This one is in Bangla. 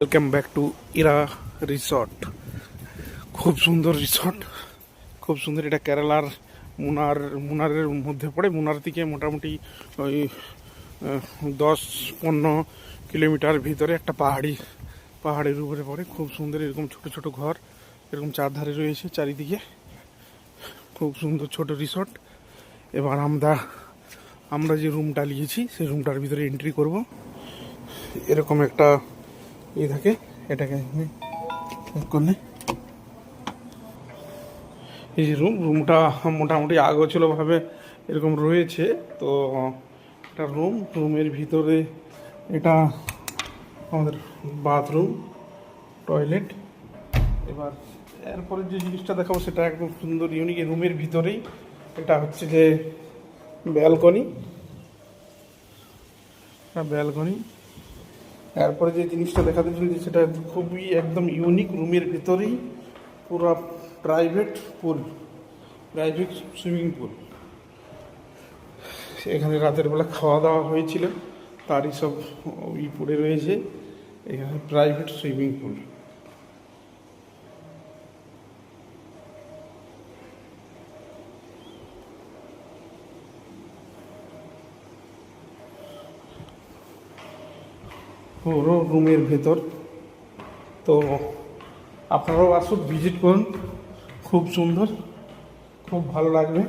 Welcome back to Ira resort. খুব সুন্দর রিসর্ট, খুব সুন্দর। এটা কেরালার মুনারের মধ্যে পড়ে। মুনার থেকে মোটামুটি ওই 10-15 কিলোমিটার ভিতরে একটা পাহাড়ের উপরে পড়ে। খুব সুন্দর, এরকম ছোট ছোট ঘর এরকম চারধারে রয়েছে চারিদিকে। খুব সুন্দর ছোট রিসর্ট। এবার আমরা যে রুমটা নিয়েছি সেই রুমটার ভিতরে এন্ট্রি করব। এরকম একটা থাকে, এটাকে করলে এই যে রুমটা মোটামুটি আগোছালোভাবে এরকম রয়েছে। তো একটা রুমের ভিতরে এটা আমাদের বাথরুম, টয়লেট। এবার এরপরে যে জিনিসটা দেখাবো সেটা একদম সুন্দর ইউনিক। রুমের ভিতরেই এটা হচ্ছে যে ব্যালকনি। এরপরে যে জিনিসটা দেখাতে চলেছি সেটা খুবই একদম ইউনিক। রুমের ভিতরেই পুরো প্রাইভেট সুইমিং পুল। এখানে রাতের বেলা খাওয়া দাওয়া হয়েছিল, তারই সব পড়ে রয়েছে। এখানে প্রাইভেট সুইমিং পুল। পুরো রুমের ভেতর। তো আপনারাও আসুন, ভিজিট করুন। খুব সুন্দর, খুব ভালো লাগবে।